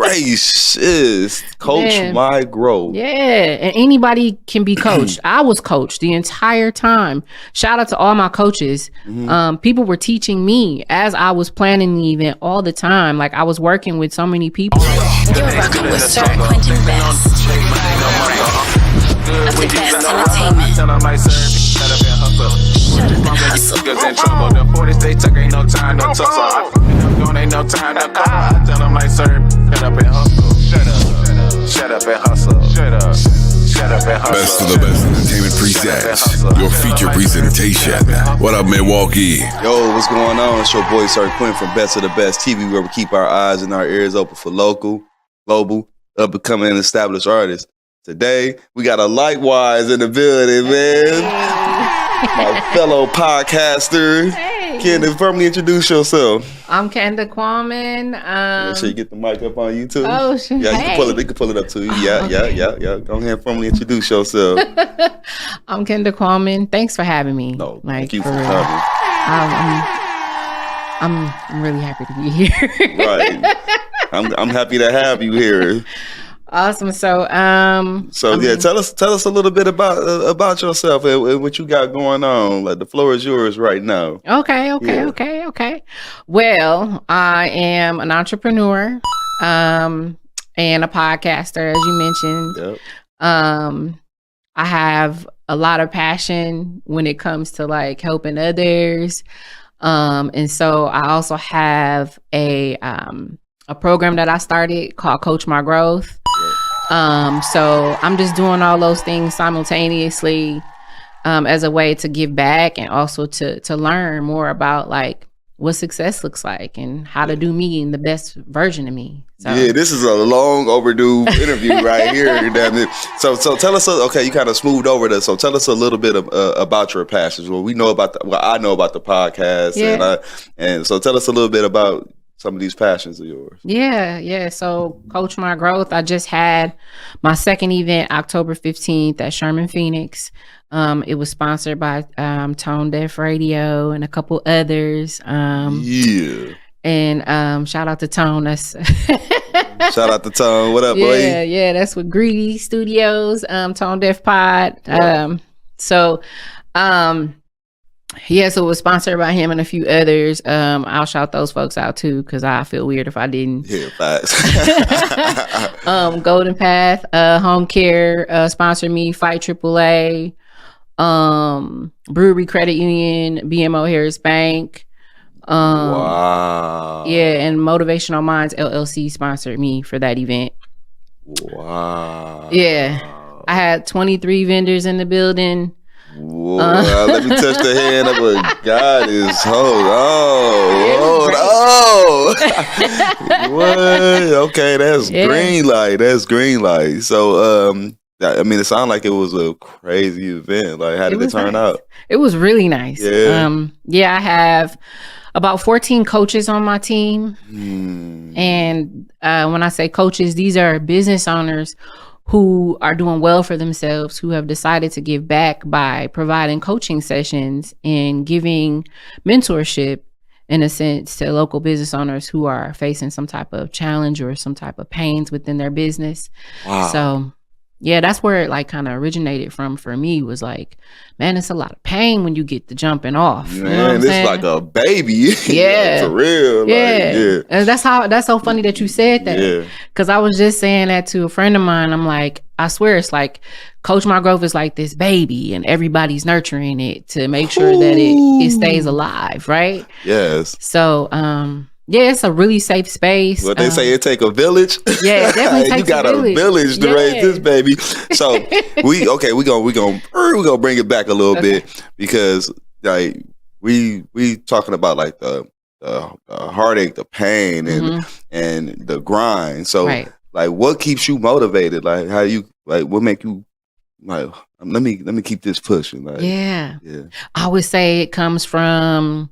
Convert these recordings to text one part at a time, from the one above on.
gracious. Coach my growth. Yeah. And anybody can be coached. I was coached the entire time. Shout out to all my coaches. People were teaching me as I was planning the event all the time. Like I was working with so many people. You're rocking with Sir Quentin Best of the Best Entertainment. Shut up and hustle. In trouble, the 40 state tuck ain't no time to tussle. Ain't no time to call. I tell them like, sir, shut up and hustle. Shut up and hustle. Shut up and hustle. Best of the Best Entertainment presents your feature presentation. What up, Milwaukee? Yo, what's going on? It's your boy Sir Quinn from Best of the Best TV, where we keep our eyes and our ears open for local, global, up-and-coming and established artists. Today, we got a Likewise in the building, man. My fellow podcaster. Kenda, firmly introduce yourself. I'm Kenda Kwame. Make sure you get the mic up on YouTube. Oh, shit. Yeah, you can pull it up too. Yeah, okay. yeah. Go ahead and formally introduce yourself. I'm Kenda Kwame. Thanks for having me. No, thank you for coming. I'm really happy to be here. Right. I'm happy to have you here. Awesome. So tell us a little bit about yourself and what you got going on. Like the floor is yours right now. Okay. Well, I am an entrepreneur, and a podcaster, as you mentioned. Yep. I have a lot of passion when it comes to like helping others. And so I also have a program that I started called Coach My Growth. So I'm just doing all those things simultaneously, as a way to give back and also to learn more about like what success looks like and how to do me in the best version of me. So. Yeah, this is a long overdue interview right here. Damn it. So tell us, okay, you kind of smoothed over this. So tell us a little bit about your passions. Well, I know about the podcast, and so tell us a little bit about some of these passions of yours. Yeah. So Coach My Growth, I just had my second event October 15th at Sherman Phoenix. It was sponsored by Tone Deaf Radio and a couple others. And shout out to Tone. Shout out to Tone. What up, boy? Yeah, that's with Greedy Studios, Tone Deaf Pod. So it was sponsored by him and a few others. I'll shout those folks out too, because I feel weird if I didn't. Yeah, facts. Golden Path, Home Care, sponsored me. Fight AAA, Brewery Credit Union, BMO Harris Bank. Wow. Yeah, and Motivational Minds LLC sponsored me for that event. Wow. Yeah, I had 23 vendors in the building. Whoa, let me touch the hand of a goddess. Hold on. What? Okay, that's green light. So, I mean, it sounded like it was a crazy event. Like, how did it turn out? It was really nice. Yeah. I have about 14 coaches on my team. And when I say coaches, these are business owners who are doing well for themselves, who have decided to give back by providing coaching sessions and giving mentorship, in a sense, to local business owners who are facing some type of challenge or some type of pains within their business. Wow. So, yeah, that's where it like kind of originated from for me, was like, man, it's a lot of pain when you get the jumping off. Man, it's like a baby. Yeah. For real. Yeah. And that's so funny that you said that. Yeah. Cause I was just saying that to a friend of mine. I'm like, I swear it's like Coach My Growth is like this baby and everybody's nurturing it to make sure that it stays alive. Right. Yes. So, it's a really safe space. What they say, it take a village. Yeah, it definitely takes you got a village to raise this baby. So we gonna bring it back a little bit, because like we talking about like the heartache, the pain, and the grind. So like, what keeps you motivated? Like, how you what make you like, let me keep this pushing? Like, yeah. I would say it comes from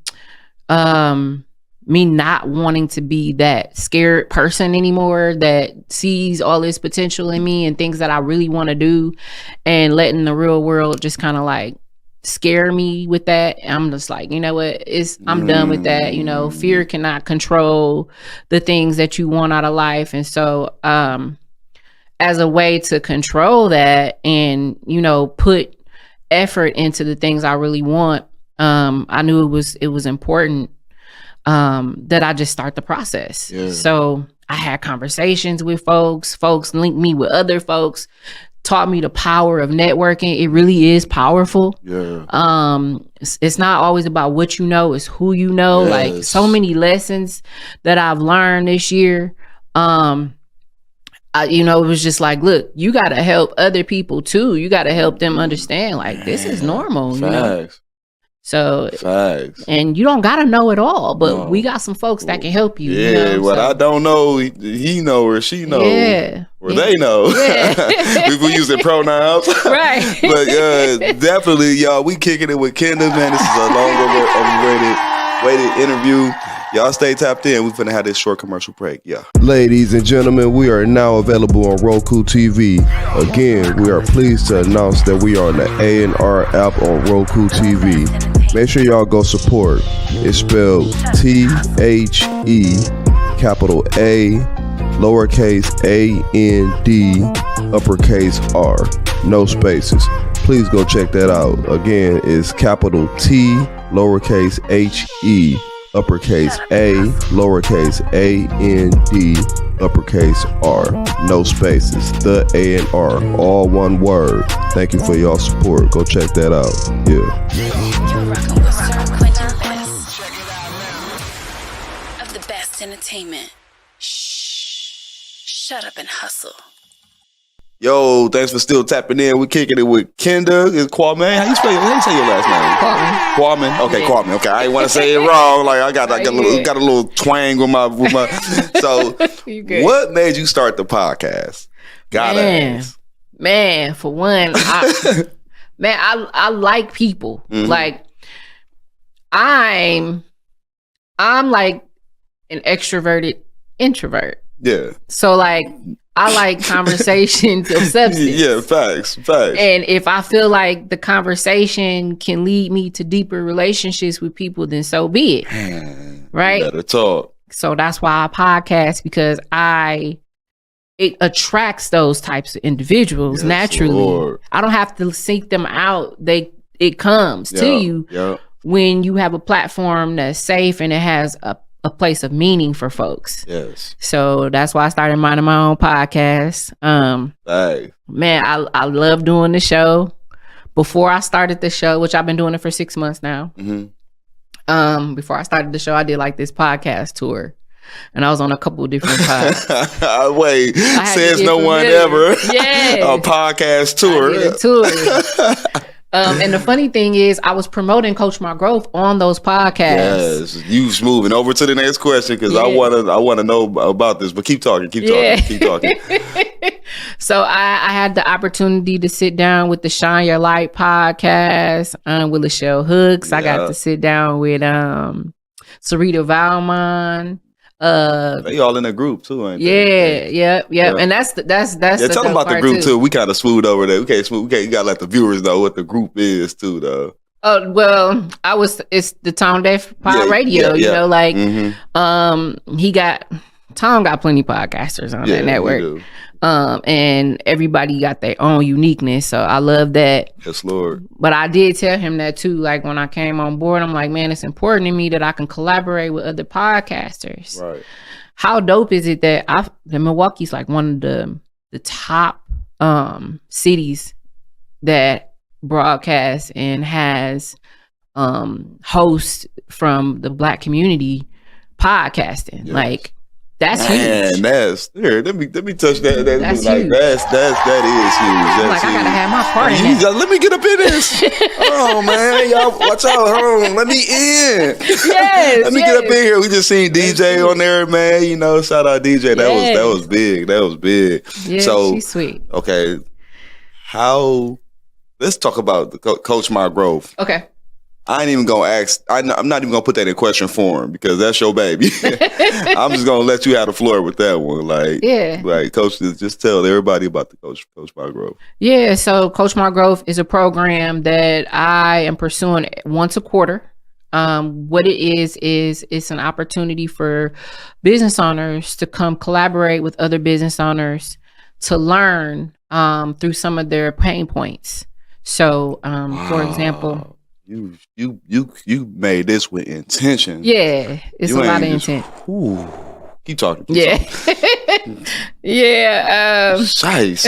me not wanting to be that scared person anymore that sees all this potential in me and things that I really want to do, and letting the real world just kind of like scare me with that. I'm just like, you know what? I'm done with that. You know, fear cannot control the things that you want out of life. And so, as a way to control that and, you know, put effort into the things I really want, I knew it was important that I just start the process. Yeah. So I had conversations with folks linked me with other folks, taught me the power of networking. It really is powerful. Yeah. It's not always about what you know, it's who you know. Yes. Like so many lessons that I've learned this year. You know, it was just like, look, you got to help other people too. You got to help them understand like this is normal. Facts. You know? So, facts. And you don't got to know it all, but we got some folks that can help you. Yeah, you know? What I don't know, he know or she know. Yeah. Or they know. Yeah. We using pronouns. Right. But definitely, y'all, we kicking it with Kenda, man. This is a long awaited interview. Y'all stay tapped in. We're finna have this short commercial break. Yeah. Ladies and gentlemen, we are now available on Roku TV. Again, we are pleased to announce that we are on the A&R app on Roku TV. Make sure y'all go support. It's spelled THE, capital A, lowercase A-N-D, uppercase R. No spaces. Please go check that out. Again, it's capital T, lowercase H-E, uppercase A, lowercase A-N-D, uppercase R. No spaces. The A&R. All one word. Thank you for y'all support. Go check that out. Yeah. You're rocking with Sir Quentin Best. Of the best entertainment. Shh. Shut up and hustle. Yo, thanks for still tapping in. We're kicking it with Kenda. It's Kwame. How you say your last name? Kwame. Okay, yeah. Kwame. Okay, I didn't want to say it wrong. Like I got a little twang with my. So, what made you start the podcast? Man, for one, I like people. Mm-hmm. Like I'm like an extroverted introvert. Yeah. So like. I like conversations of substance. Yeah, facts. And if I feel like the conversation can lead me to deeper relationships with people, then so be it. Right? Better talk. So that's why I podcast, because it attracts those types of individuals naturally. Lord. I don't have to seek them out. It comes to you when you have a platform that's safe and it has a place of meaning for folks. Yes. So that's why I started minding my own podcast. Man, I love doing the show. Before I started the show, which I've been doing it for 6 months now. Mm-hmm. Before I started the show, I did like this podcast tour. And I was on a couple of different podcasts. Wait, says no one ever. Yeah. A podcast tour. I did a tour. And the funny thing is, I was promoting Coach My Growth on those podcasts. Yes, you moving over to the next question because I want to know about this. But keep talking. So I had the opportunity to sit down with the Shine Your Light podcast with Lachelle Hooks. I got to sit down with Sarita Valmon. They all in a group too, ain't they? Yeah. And that's tell them about the group too. We kind of smooth over there. You gotta let the viewers know what the group is too, though. Oh well, it's the Tone Deaf Pod Radio. You know, like Tom got plenty of podcasters on that network. And everybody got their own uniqueness. So I love that. Yes, Lord. But I did tell him that too. Like when I came on board, I'm like, man, it's important to me that I can collaborate with other podcasters. Right. How dope is it that Milwaukee's like one of the top cities that broadcasts and has hosts from the Black community podcasting. Yes. Like that's huge. That's here. Let me touch that. That's like huge. That is huge. That's huge. I gotta have my part in that. Let me get up in this. Oh man, y'all watch out. Hold on. Let me in. Yes. Let me get up in here. We just seen DJ on there, man. You know, shout out DJ. That was big. That was big. Yeah, so she's sweet. Okay. Let's talk about the Coach My Growth. Okay. I ain't even gonna ask. I'm not even gonna put that in question form because that's your baby. I'm just gonna let you have the floor with that one. Like Coach, just tell everybody about the Coach My Growth. Yeah, so Coach My Growth is a program that I am pursuing once a quarter. What it is it's an opportunity for business owners to come collaborate with other business owners to learn through some of their pain points. So, for example. You made this with intention. Yeah, it's a lot of intent. Ooh, keep talking. Yeah. Yeah. Nice.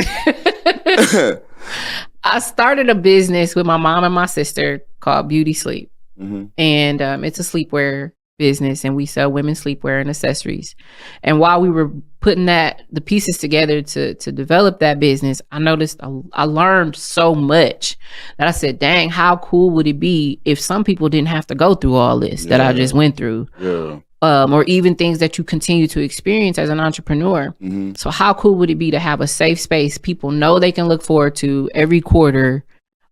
I started a business with my mom and my sister called Beauty Sleep. Mm-hmm. And it's a sleepwear business, and we sell women's sleepwear and accessories. And while we were putting the pieces together to develop that business, I noticed I learned so much that I said, dang, how cool would it be if some people didn't have to go through all this that I just went through? Yeah. Or even things that you continue to experience as an entrepreneur. Mm-hmm. So how cool would it be to have a safe space people know they can look forward to every quarter?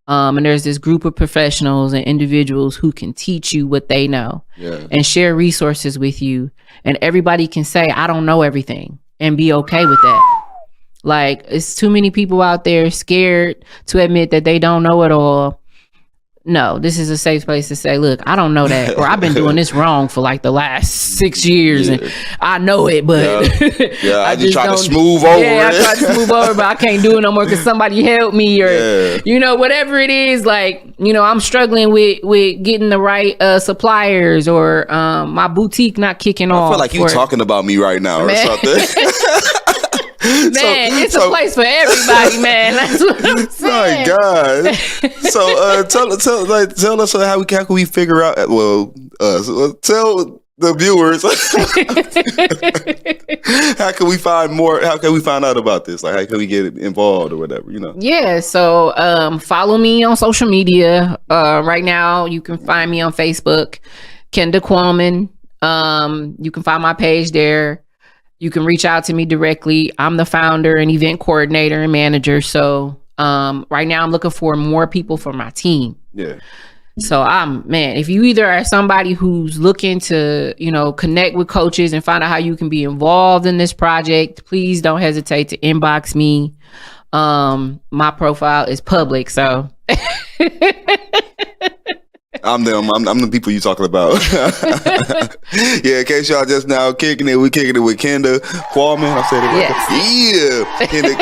And there's this group of professionals and individuals who can teach you what they know and share resources with you. And everybody can say, I don't know everything, and be okay with that. Like, it's too many people out there scared to admit that they don't know it all. No, this is a safe place to say, look, I don't know that, or I've been doing this wrong for like the last 6 years and I know it, but I just try to smooth over it. I try to smooth over, but I can't do it no more because somebody help me, or you know, whatever it is. Like, you know, I'm struggling with getting the right suppliers, or my boutique not kicking off. I feel like you're talking about me right now or something. Man, it's a place for everybody, man. That's what I'm saying. My God. So tell us how can we figure out, tell the viewers how can we find more, how can we find out about this? Like, how can we get involved or whatever, you know? Yeah, so follow me on social media. Right now you can find me on Facebook, Kenda Qualman. You can find my page there. You can reach out to me directly. I'm the founder and event coordinator and manager. So right now I'm looking for more people for my team. Yeah. So if you either are somebody who's looking to, you know, connect with coaches and find out how you can be involved in this project, please don't hesitate to inbox me. My profile is public, so I'm the people you talking about. Yeah, in case y'all just now kicking it, we kicking it with Kenda Qualman. I said it right. Yeah,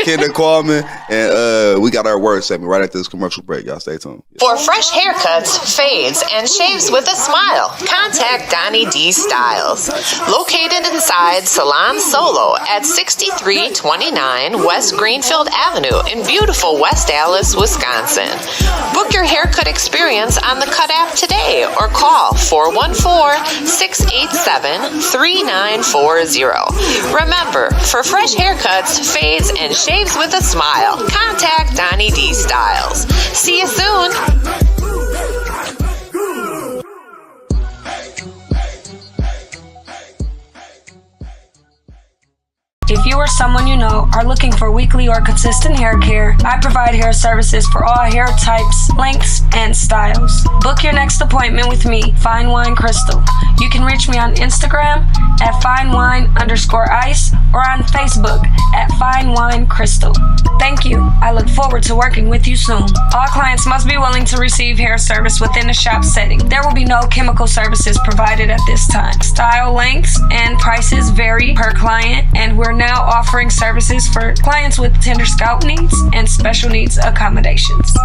Kenda Qualman, and we got our word segment right after this commercial break. Y'all stay tuned. For fresh haircuts, fades, and shaves with a smile, contact Donnie D Styles. Located inside Salon Solo at 6329 West Greenfield Avenue in beautiful West Allis, Wisconsin. Book your haircut experience on the Cut app today or call 414-687-3940. Remember, for fresh haircuts, fades, and shaves with a smile, contact Donnie D Styles. See you soon. If you or someone you know are looking for weekly or consistent hair care, I provide hair services for all hair types, lengths, and styles. Book your next appointment with me, Fine Wine Crystal. You can reach me on Instagram at finewine_ice or on Facebook at Fine Wine Crystal. Thank you. I look forward to working with you soon. All clients must be willing to receive hair service within a shop setting. There will be no chemical services provided at this time. Style lengths and prices vary per client, and we're now offering services for clients with tender scalp needs and special needs accommodations.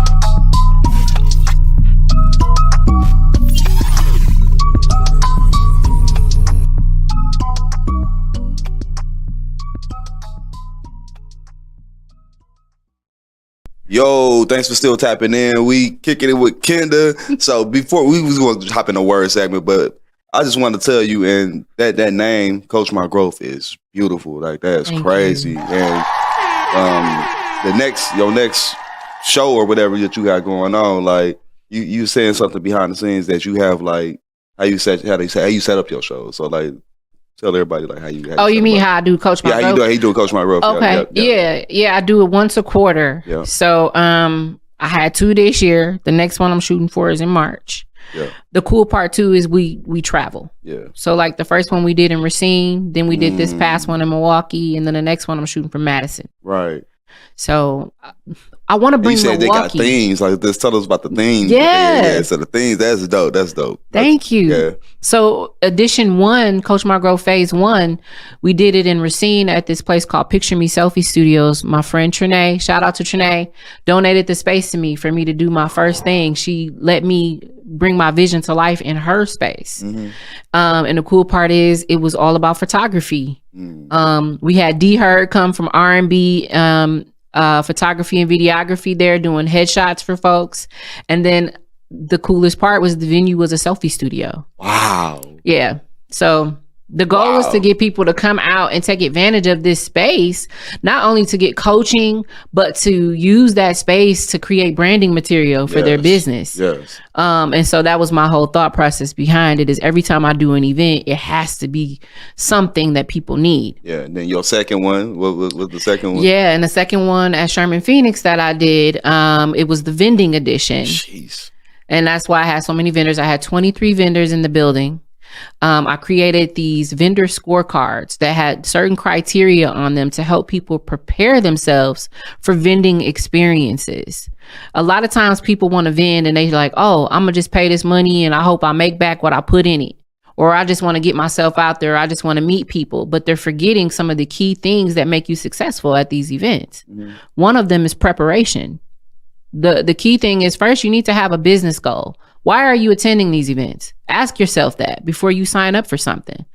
Yo, thanks for still tapping in. We kicking it with Kenda. So before we was going to hop in the word segment, but I just want to tell you, and that name, Coach My Growth, is beautiful. Like, that's crazy. And your next show or whatever that you got going on, like you saying something behind the scenes that you have, like how you set up your show. So like, tell everybody like how you. You mean how I do Coach My Growth? Yeah, how you do Coach My Growth? Okay, yeah, I do it once a quarter. Yeah. So I had 2 this year. The next one I'm shooting for is in March. Yeah. The cool part too is we travel. Yeah. So like the first one we did in Racine, then we did this past one in Milwaukee, and then the next one I'm shooting from Madison. Right. So I want to bring You said Milwaukee. they got themes. Like, just tell us about the themes. Yeah. So the themes, that's dope. That's dope. Thank you. Yeah. So edition 1, Coach Margrove phase 1, we did it in Racine at this place called Picture Me Selfie Studios. My friend Trinae, shout out to Trinae, donated the space to me for me to do my first thing. She let me bring my vision to life in her space. And the cool part is it was all about photography. We had D Hurd come from R&B photography and videography there doing headshots for folks. And then the coolest part was the venue was a selfie studio. Wow. Yeah. So the goal was to get people to come out and take advantage of this space, not only to get coaching, but to use that space to create branding material for their business. Yes. And so that was my whole thought process behind it, is every time I do an event, it has to be something that people need. Yeah. And then your second one, what was the second one? Yeah. And the second one at Sherman Phoenix that I did, it was the vending edition. Jeez. And that's why I had so many vendors. I had 23 vendors in the building. I created these vendor scorecards that had certain criteria on them to help people prepare themselves for vending experiences. A lot of times people want to vend and they're like, oh, I'm gonna just pay this money and I hope I make back what I put in it. Or I just want to get myself out there. I just want to meet people. But they're forgetting some of the key things that make you successful at these events. One of them is preparation. The key thing is, first, you need to have a business goal. Why are you attending these events? Ask yourself that before you sign up for something.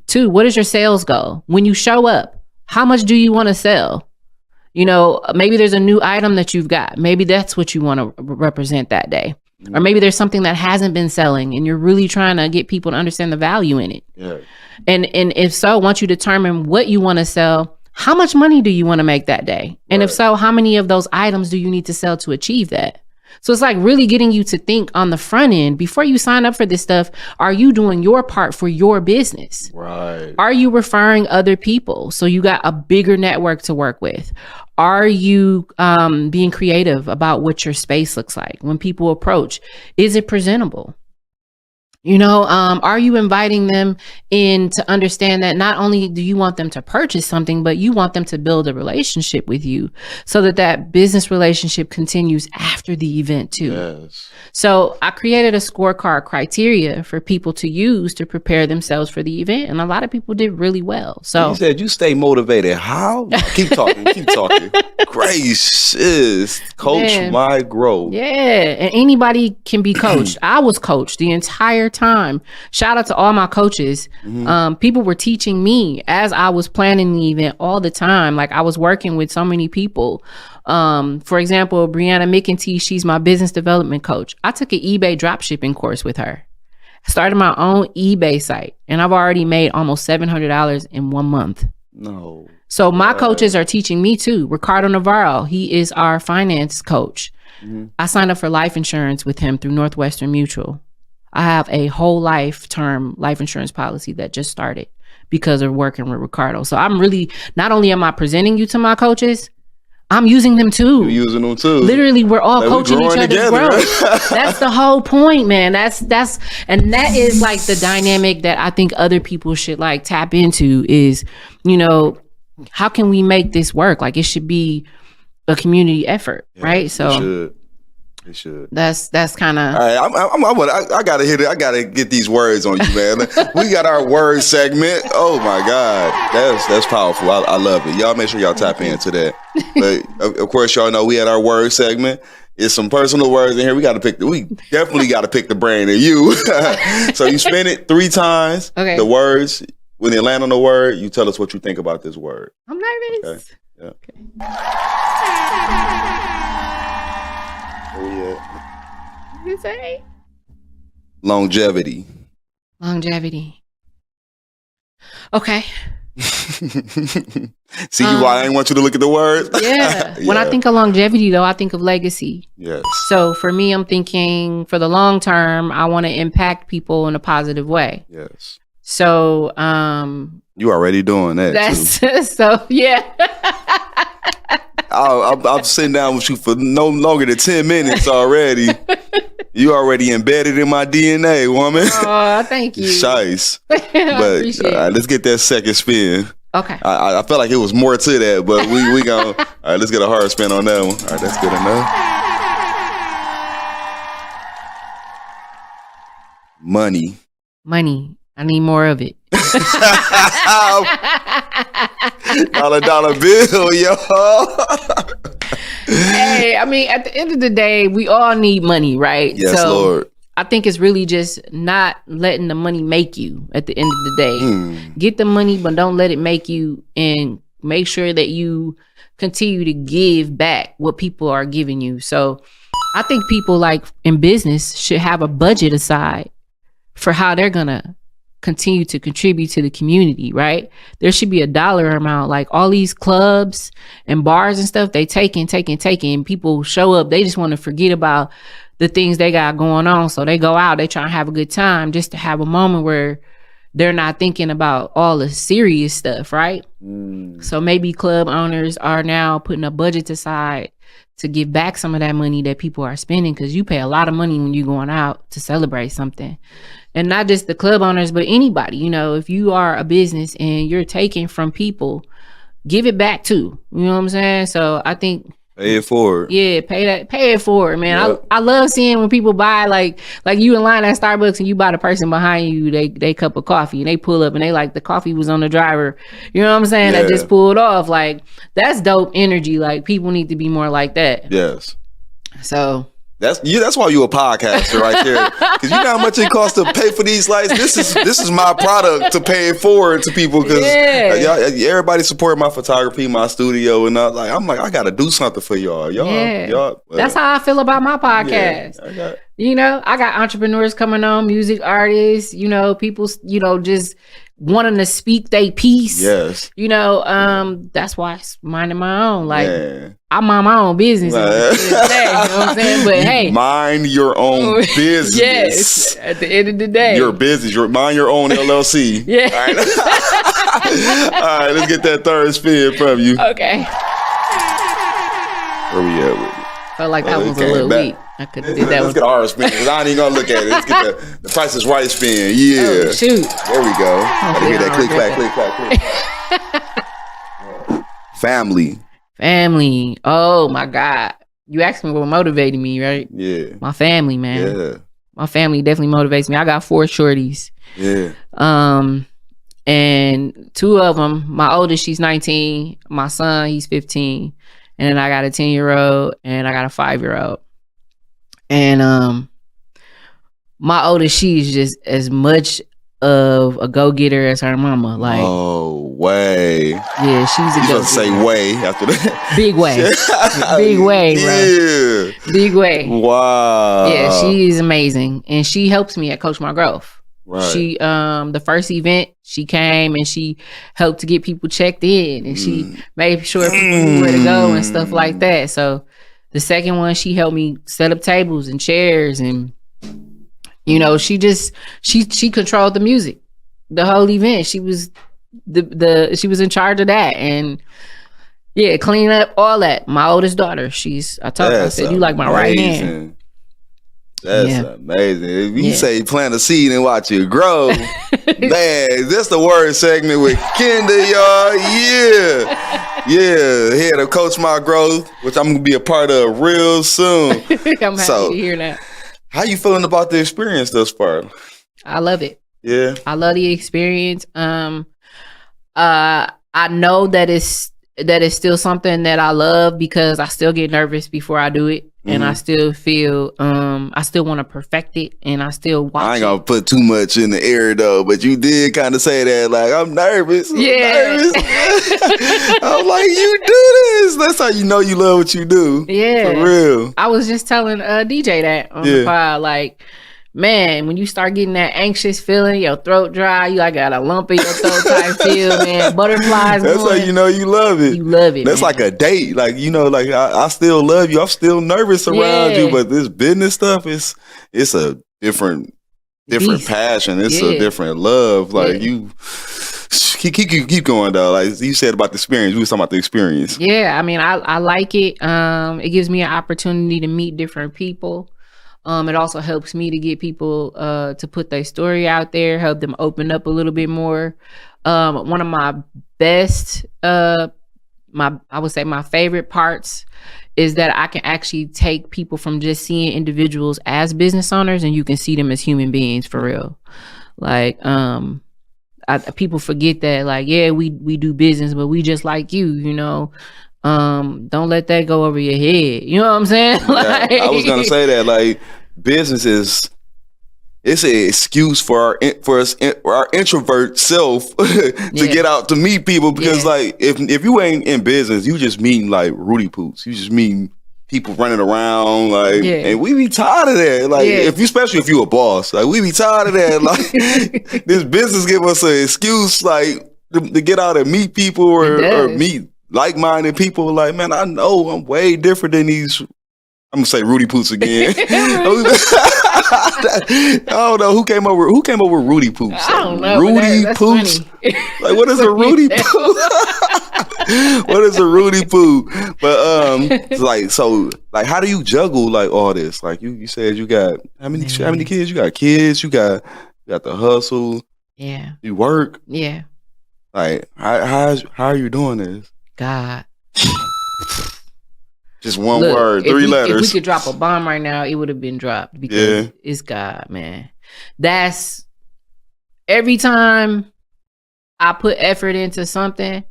2, what is your sales goal? When you show up, how much do you want to sell? You know, maybe there's a new item that you've got. Maybe that's what you want to represent that day. Or maybe there's something that hasn't been selling and you're really trying to get people to understand the value in it. Yeah. And if so, once you determine what you want to sell, how much money do you want to make that day? And if so, how many of those items do you need to sell to achieve that? So it's like really getting you to think on the front end before you sign up for this stuff. Are you doing your part for your business? Right. Are you referring other people so you got a bigger network to work with? Are you being creative about what your space looks like when people approach? Is it presentable? You know, are you inviting them in to understand that not only do you want them to purchase something, but you want them to build a relationship with you so that that business relationship continues after the event too. Yes. So I created a scorecard criteria for people to use to prepare themselves for the event. And a lot of people did really well. So you said you stay motivated. How? Keep talking. Keep talking. Gracious. Coach Margrove. Yeah. And anybody can be coached. I was coached the entire time. Shout out to all my coaches. People were teaching me as I was planning the event all the time. Like I was working with so many people. For example, Brianna McEntee, she's my business development coach. I took an eBay dropshipping course with her. I started my own eBay site and I've already made almost $700 in 1 month. No. So my coaches are teaching me too. Ricardo Navarro, he is our finance coach. I signed up for life insurance with him through Northwestern Mutual. I have a whole term life insurance policy that just started because of working with Ricardo. So I'm really, not only am I presenting you to my coaches, I'm using them too. You're using them too. Literally, we're all like coaching each other's growth. Right? That's the whole point, man. And that is like the dynamic that I think other people should like tap into is, you know, how can we make this work? Like it should be a community effort, right? So it should. That's kind of. All right, I gotta hit it. I gotta get these words on you, man. We got our word segment. Oh my God, that's powerful. I love it. Y'all make sure y'all tap into that. But of course, y'all know we had our word segment. It's some personal words in here. We definitely got to pick the brain of you. So you spin it 3 times. Okay. The words. When you land on the word, you tell us what you think about this word. I'm nervous. Okay. Yeah. Okay. Where we at? What did you say? Longevity. Okay. See why I didn't want you to look at the words? Yeah. When I think of longevity, though, I think of legacy. Yes. So for me, I'm thinking for the long term, I want to impact people in a positive way. Yes. So you already doing that. That's so yeah. I'm sitting down with you for no longer than 10 minutes already. You already embedded in my DNA, woman. Oh, thank you. Shice. I But appreciate it. let's get that second spin. Okay. I felt like it was more to that, but we gonna. All right, let's get a hard spin on that one. All right, that's good enough. Money. I need more of it. Dollar bill, yo. Hey, I mean, at the end of the day, we all need money, right? Yes, so Lord. I think it's really just not letting the money make you at the end of the day. Get the money, but don't let it make you, and make sure that you continue to give back what people are giving you. So I think people like in business should have a budget aside for how they're going to continue to contribute to the community, right? There should be a dollar amount. Like all these clubs and bars and stuff, they taking. People show up, they just want to forget about the things they got going on. So they go out, they try to have a good time just to have a moment where they're not thinking about all the serious stuff, right? So maybe club owners are now putting a budget aside to give back some of that money that people are spending, because you pay a lot of money when you're going out to celebrate something. And not just the club owners, but anybody. You know, if you are a business and you're taking from people, give it back too. You know what I'm saying? So I think pay it forward. Yeah, pay it forward, man. Yep. I love seeing when people buy like you in line at Starbucks and you buy the person behind you they cup of coffee and they pull up and they like the coffee was on the driver. You know what I'm saying? Yeah. That just pulled off. Like that's dope energy. Like people need to be more like that. Yes. So that's why you a podcaster right there, because you know how much it costs to pay for these lights. This is my product to pay it forward to people, because everybody support my photography, my studio, and I'm like I gotta do something for y'all. That's how I feel about my podcast. You know, I got entrepreneurs coming on, music artists, you know, people, you know, just wanting to speak their piece. Yes. You know, that's why I'm minding my own. Like I mind my own business. You know what I'm saying? But hey, mind your own business. Yes. At the end of the day, your business. Mind your own LLC. Yeah. All right. All right. Let's get that third spin from you. Okay. Where we at with it? Felt like that was a little weak. I could have did that. Let's get our spin, because I ain't even gonna look at it. Let's get the Price is Right spin. Yeah. Oh, shoot. There we go. Gotta hear that click clack. Family. Oh my God. You asked me what motivated me, right? Yeah. My family, man. Yeah. My family definitely motivates me. I got 4 shorties. Yeah. And 2 of them, my oldest, she's 19. My son, he's 15. And then I got a 10-year-old and I got a 5-year-old. And my oldest, she's just as much of a go-getter as her mama. Like, oh, way. Yeah, she's a go-getter. You say way after that. Big way. Big way, bro. Yeah. Big way. Wow. Yeah, she is amazing. And she helps me at Coach My Growth. Right. She the first event, she came and she helped to get people checked in, and she made sure people knew where to go and stuff like that. So the second one, she helped me set up tables and chairs, and you know, she controlled the music, the whole event. She was she was in charge of that, and yeah, clean up all that. My oldest daughter, I told her, I said, you like my right hand. That's amazing. If you say plant a seed and watch it grow, man, that's the word segment with Kenda, y'all. Yeah. Here to Coach My Growth, which I'm gonna be a part of real soon. I'm happy to hear that. How you feeling about the experience thus far? I love it. Yeah. I love the experience. I know that it's still something that I love, because I still get nervous before I do it. And I still feel I still want to perfect it, and I still watch. I ain't gonna put too much in the air though, but you did kind of say that, like, I'm nervous. I'm like, you do this. That's how you know you love what you do. Yeah, for real. I was just telling DJ that on the pod, like, man, when you start getting that anxious feeling, your throat dry, you like got a lump in your throat type feel, man. Butterflies. That's how you know you love it. You love it. That's man. Like a date. Like, you know, like I still love you. I'm still nervous around you, but this business stuff it's a different passion. It's a different love. Like you keep going though. Like you said about the experience. We was talking about the experience. Yeah, I mean, I like it. It gives me an opportunity to meet different people. It also helps me to get people to put their story out there, help them open up a little bit more. One of my best, I would say my favorite parts is that I can actually take people from just seeing individuals as business owners, and you can see them as human beings for real. Like, people forget that, like, yeah, we do business, but we just like you know. Don't let that go over your head. You know what I'm saying? Like, I was gonna say that, like, business is, it's an excuse for our introvert self to get out to meet people, because like if you ain't in business, you just mean like Rudy Poots. You just mean people running around, like, and we be tired of that. Like, especially if you a boss, like, we be tired of that. Like, this business give us an excuse, like, to get out and meet people or meet like-minded people. Like, man, I know I'm way different than these. I'm gonna say Rudy Poots again. I don't know who came up with Rudy Poots. I don't know. Rudy Poots. Like, what is a Rudy Poot? What is a Rudy Poot? But like, so, like, how do you juggle like all this? Like, you said you got how many kids? You got kids. You got the hustle. Yeah. You work. Yeah. Like, how are you doing this? God. Just one word, 3 letters. If we could drop a bomb right now, it would have been dropped, because it's God, man. That's every time I put effort into something,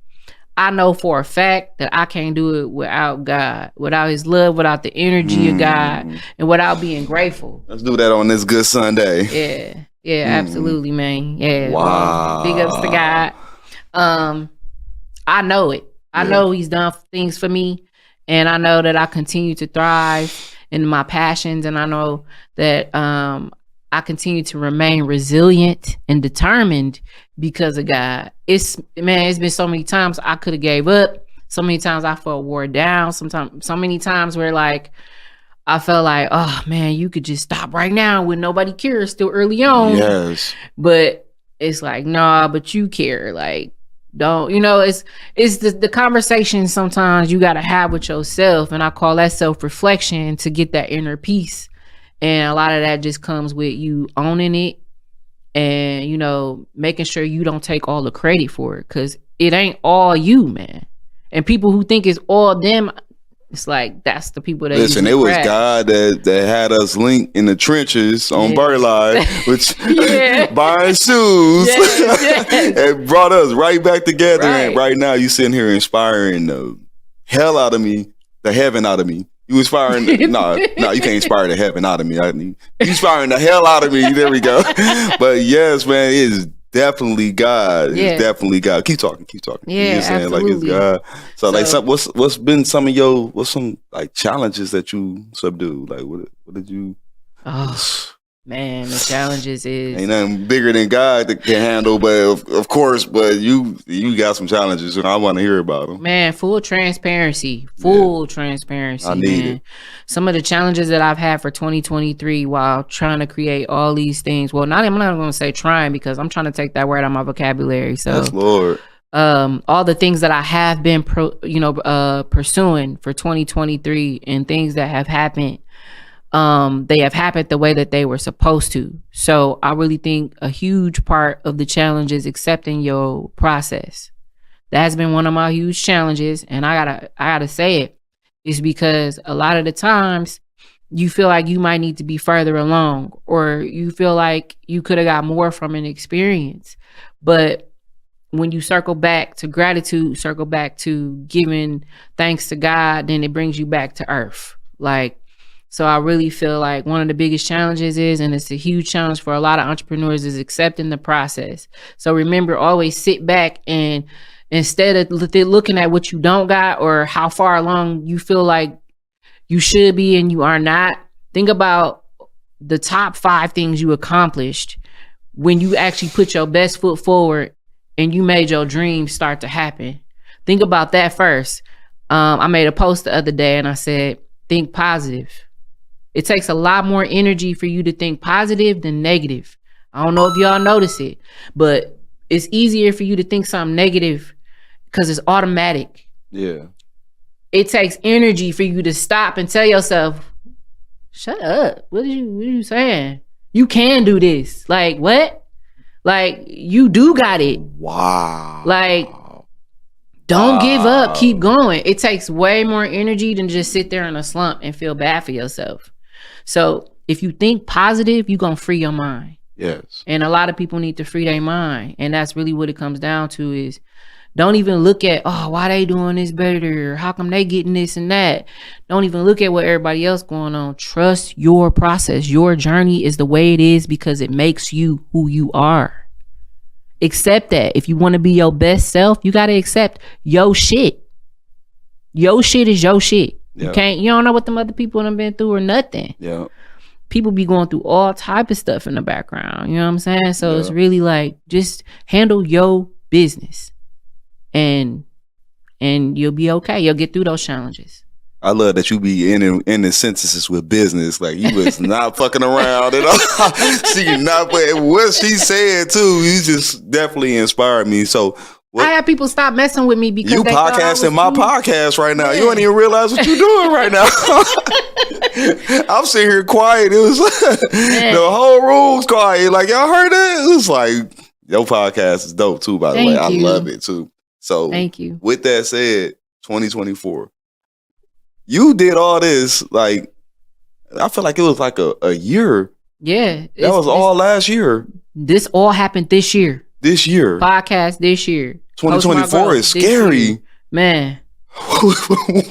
I know for a fact that I can't do it without God, without his love, without the energy of God, and without being grateful. Let's do that on this good Sunday. Yeah, absolutely, man. Yeah. Wow. Big ups to God. I know it. I know he's done things for me. And I know that I continue to thrive in my passions. And I know that I continue to remain resilient and determined because of God. It's been so many times I could have gave up. So many times I felt wore down. So many times where, like, I felt like, oh man, you could just stop right now when nobody cares, still early on. Yes. But it's like, nah, but you care. Like, don't, you know, it's the conversation sometimes you got to have with yourself, and I call that self-reflection to get that inner peace. And a lot of that just comes with you owning it and, you know, making sure you don't take all the credit for it, because it ain't all you, man. And people who think it's all them, it's like, that's the people that listen. It was God that had us linked in the trenches on Burleigh, which buying shoes, and brought us right back together. Right. And right now, you sitting here inspiring the hell out of me, the heaven out of me. You inspiring? no, you can't inspire the heaven out of me. You inspiring the hell out of me. There we go. But yes, man, it is definitely God. Yeah. It's definitely God. Keep talking. Yeah, You're saying absolutely. like it's God. So like, what's been some like challenges that you subdued? Like, what did you? Oh man, the challenges is ain't nothing bigger than God that can handle. But of course, but you got some challenges, and I want to hear about them. Man, full transparency. I need it. Some of the challenges that I've had for 2023 while trying to create all these things. Well, I'm not going to say trying, because I'm trying to take that word out of my vocabulary. So, yes, Lord. All the things that I have been, pursuing for 2023, and things that have happened, they have happened the way that they were supposed to. So I really think a huge part of the challenge is accepting your process. That has been one of my huge challenges, and I gotta say it. It's because a lot of the times you feel like you might need to be further along, or you feel like you could have got more from an experience. But when you circle back to gratitude, circle back to giving thanks to God, then it brings you back to earth. Like, so I really feel like one of the biggest challenges is, and it's a huge challenge for a lot of entrepreneurs, is accepting the process. So remember, always sit back, and instead of looking at what you don't got or how far along you feel like you should be and you are not, think about the top 5 things you accomplished when you actually put your best foot forward and you made your dreams start to happen. Think about that first. I made a post the other day and I said, think positive. It takes a lot more energy for you to think positive than negative. I don't know if y'all notice it, but it's easier for you to think something negative because it's automatic. Yeah. It takes energy for you to stop and tell yourself, shut up. What are you saying? You can do this. Like, what? Like, you do got it. Wow. Like, don't give up. Keep going. It takes way more energy than just sit there in a slump and feel bad for yourself. So if you think positive, you're going to free your mind. Yes. And a lot of people need to free their mind. And that's really what it comes down to is don't even look at, oh, why they doing this better? How come they getting this and that? Don't even look at what everybody else going on. Trust your process. Your journey is the way it is because it makes you who you are. Accept that. If you want to be your best self, you got to accept your shit. Your shit is your shit. Yeah. You don't know what them other people have been through or nothing. Yeah. People be going through all type of stuff in the background. You know what I'm saying? So it's really like, just handle your business and you'll be okay. You'll get through those challenges. I love that you be in the sentences with business. Like, you was not fucking around at all. She not, but what she said too, you just definitely inspired me. So I had people stop messing with me because you they podcasting my podcast right now. You don't even realize what you're doing right now. I'm sitting here quiet. It was the whole room's quiet. Like, y'all heard that? It was like, your podcast is dope too, by the way. I love it too. So thank you. With that said, 2024. You did all this, like, I feel like it was like a year. Yeah. That was all last year. This all happened this year. This year. Podcast this year. 2024 is scary. Man.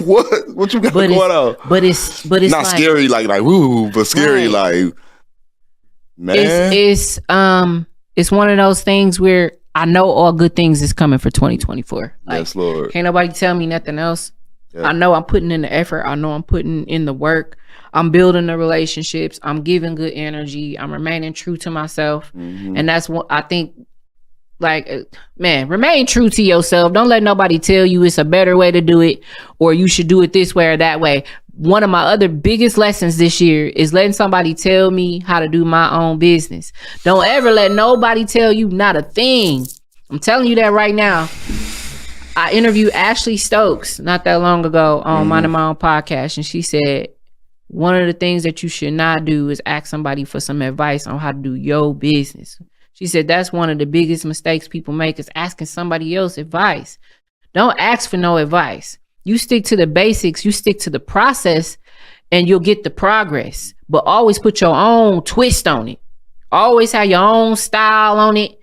What you got going on? But it's not like, scary like woo, but scary like, man. It's one of those things where I know all good things is coming for 2024. Like, yes, Lord. Can't nobody tell me nothing else. Yeah. I know I'm putting in the effort. I know I'm putting in the work. I'm building the relationships. I'm giving good energy. I'm remaining true to myself. Mm-hmm. And that's what I think, like, man, remain true to yourself. Don't let nobody tell you it's a better way to do it or you should do it this way or that way. One of my other biggest lessons this year is letting somebody tell me how to do my own business. Don't ever let nobody tell you not a thing. I'm telling you that right now. I interviewed Ashley Stokes not that long ago on Minding My Own podcast, and she said one of the things that you should not do is ask somebody for some advice on how to do your business. She said that's one of the biggest mistakes people make is asking somebody else advice. Don't ask for no advice. You stick to the basics, you stick to the process, and you'll get the progress. But always put your own twist on it. Always have your own style on it.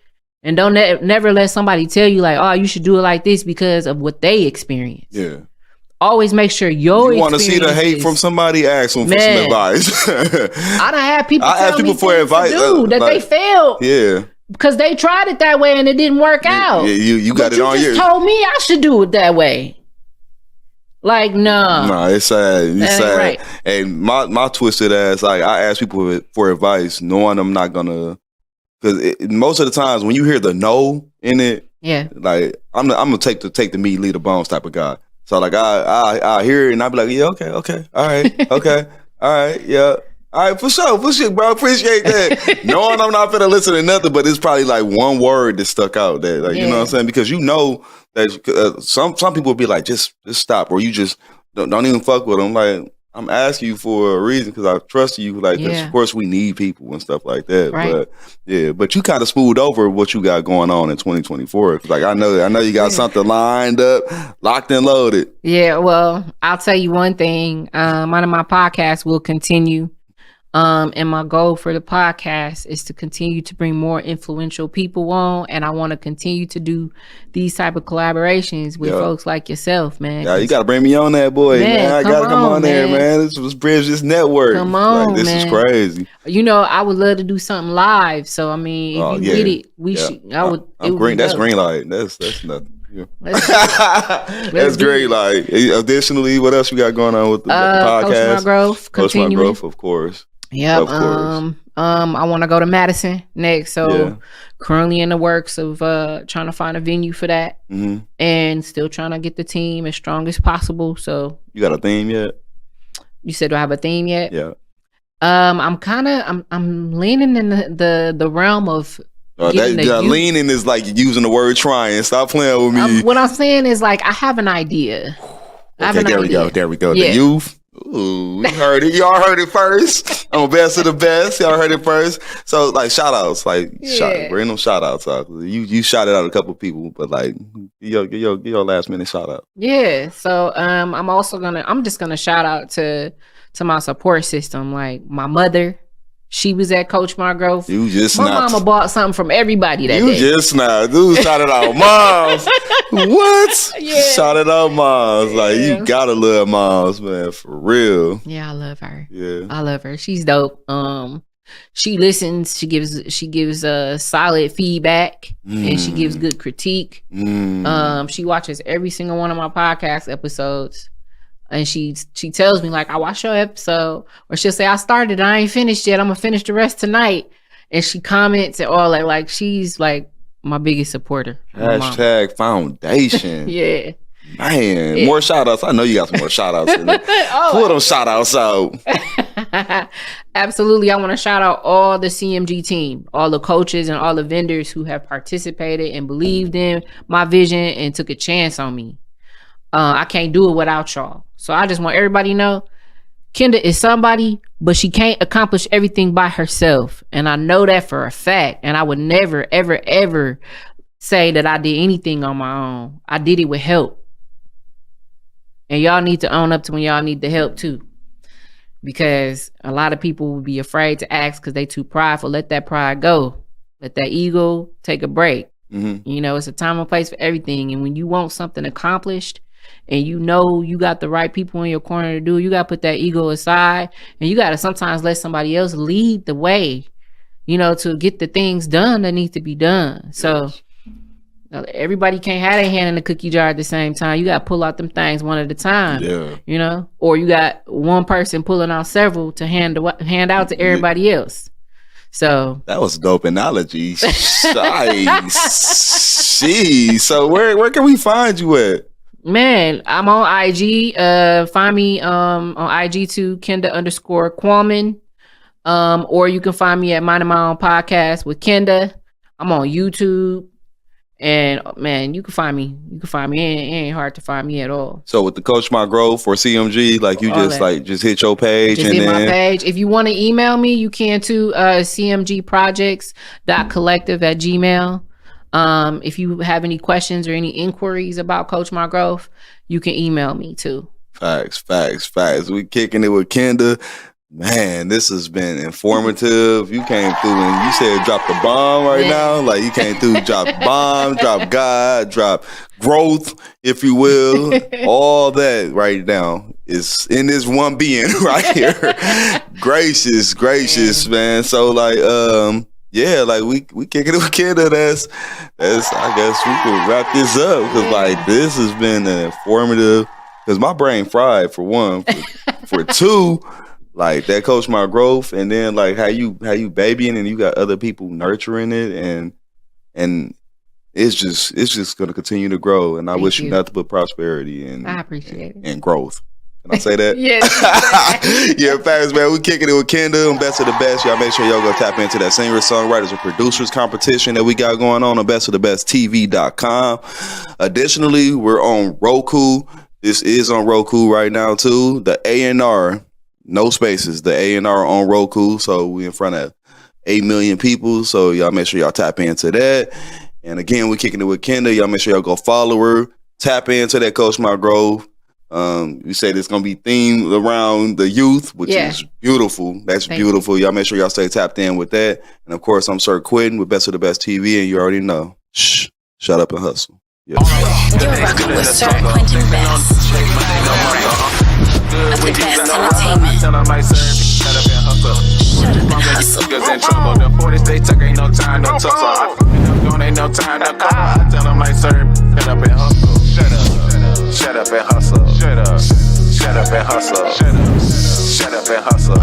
And don't never let somebody tell you like, oh, you should do it like this because of what they experience. Yeah. Always make sure you want to see the hate from somebody, ask them for some advice. I done had people ask people for advice that they failed. Yeah. Because they tried it that way and it didn't work out. Yeah, you got it on you. You just told me I should do it that way. Like, no. No, it's sad. It's sad. Right. And my twisted ass, like, I ask people for advice knowing I'm not gonna. Because most of the times when you hear the no in it, yeah, like I'm gonna take the meat, leave the bones type of guy. So like I hear it and I be like, yeah, okay, all right, okay, all right, yeah, all right, for sure, bro. Appreciate that. Knowing I'm not gonna listen to nothing, but it's probably like one word that stuck out that, like, you know what I'm saying? Because you know that some people will be like, just stop, or you just don't even fuck with them. Like, I'm asking you for a reason because I trust you. Like, of course, we need people and stuff like that. Right. But you kind of smoothed over what you got going on in 2024. Like, I know you got something lined up, locked and loaded. Yeah. Well, I'll tell you one thing. One of my podcasts will continue. And my goal for the podcast is to continue to bring more influential people on, and I want to continue to do these type of collaborations with folks like yourself, man. Yeah, you got to bring me on that, boy. Man, I got to come on there, man. Let's bridge this network. Come on, like, this is crazy. You know, I would love to do something live. So I mean, if you get it, we should. I'm green. That's green light. That's nothing. Yeah. That's great. Like, additionally, what else you got going on with the podcast? Coach My Growth, of course. Yep. I want to go to Madison next. So currently in the works of trying to find a venue for that, and still trying to get the team as strong as possible. So you got a theme yet? You said, do I have a theme yet? Yeah. I'm leaning in the realm of leaning is like using the word trying. Stop playing with me. What I'm saying is, like, I have an idea. Okay, there we go. Yeah. The youth. Ooh, we heard it. Y'all heard it first. I'm Best of the Best. Y'all heard it first. So, like, shout outs. Like, bring them shout outs out. You shouted out a couple people, but, like, give your last minute shout out. Yeah. So, I'm just going to shout out to my support system. Like, my mother. She was at Coach My Growth. You just My mama bought something from everybody that day. You just not. Dude shouted out moms. What? Yeah. Shouted out moms. Like, you gotta love moms, man. For real. Yeah, I love her. Yeah. I love her. She's dope. She listens. She gives solid feedback and she gives good critique. She watches every single one of my podcast episodes. And she tells me, like, I watched your episode. Or she'll say, I started, I ain't finished yet. I'm going to finish the rest tonight. And she comments and all that. Like, she's, like, my biggest supporter. Hashtag foundation. Yeah. Man, Yeah. more shout outs. I know you got some more shout outs in there. Pull them shout outs out. Absolutely. I want to shout out all the CMG team, all the coaches and all the vendors who have participated and believed in my vision and took a chance on me. I can't do it without y'all. So I just want everybody to know Kenda is somebody, but she can't accomplish everything by herself. And I know that for a fact. And I would never, ever, ever say that I did anything on my own. I did it with help. And y'all need to own up to when y'all need the help too. Because a lot of people will be afraid to ask because they too prideful. Let that pride go. Let that ego take a break. Mm-hmm. You know, it's a time and place for everything. And when you want something accomplished and you know you got the right people in your corner to do it, you got to put that ego aside. And you got to sometimes let somebody else lead the way, you know, to get the things done that need to be done. So everybody can't have their hand in the cookie jar at the same time. You got to pull out them things one at a time, you know, or you got one person pulling out several to hand out to everybody else. So that was a dope analogy. Jeez. So where can we find you at? Man, I'm on IG. Find me on IG too, Kenda_Kwalman. Or you can find me at Minding My Own Podcast with Kenda. I'm on YouTube. And man, you can find me. It ain't hard to find me at all. So with the Coach My Growth or CMG, like you just hit your page just and hit then my page. If you want to email me, you can too. cmgprojects.collective@gmail.com. If you have any questions or any inquiries about Coach My Growth, you can email me too. Facts. We kicking it with Kenda. Man, this has been informative. You came through and you said drop the bomb right now. Like you came through, drop bomb, drop God, drop growth, if you will. All that right now is in this one being right here. gracious, man. So like, like we kicking it with Kenda. That's I guess we could wrap this up because like this has been informative. Because my brain fried for one, for two. Like that Coach My Growth, and then like how you babying and you got other people nurturing it, and it's just gonna continue to grow. And I wish you nothing but prosperity and I appreciate it and growth. Can I say that? Yes. Yeah, facts, man. We kicking it with Kenda and Best of the Best. Y'all make sure y'all go tap into that singer, songwriters, and producers competition that we got going on bestofthebesttv.com. Additionally, we're on Roku. This is on Roku right now too. The A&R. No spaces, the A&R on Roku. So we in front of 8 million people. So y'all make sure y'all tap into that. And again, we kicking it with Kenda. Y'all make sure y'all go follow her. Tap into that Coach My Growth. We say there's going to be themed around the youth, which is beautiful. That's beautiful. Y'all make sure y'all stay tapped in with that. And of course, I'm Sir Quentin with Best of the Best TV. And you already know. Shh. Shut up and hustle. You're rocking with Sir Quentin Best. Of the best entertainment. Shut up and hustle. Niggas in trouble. The 40 stay tuck, ain't no time to tussle. Ain't no time to call. I tell them I serve. Shut up and hustle. Shut up and hustle. Shut up and hustle. Shut up and hustle.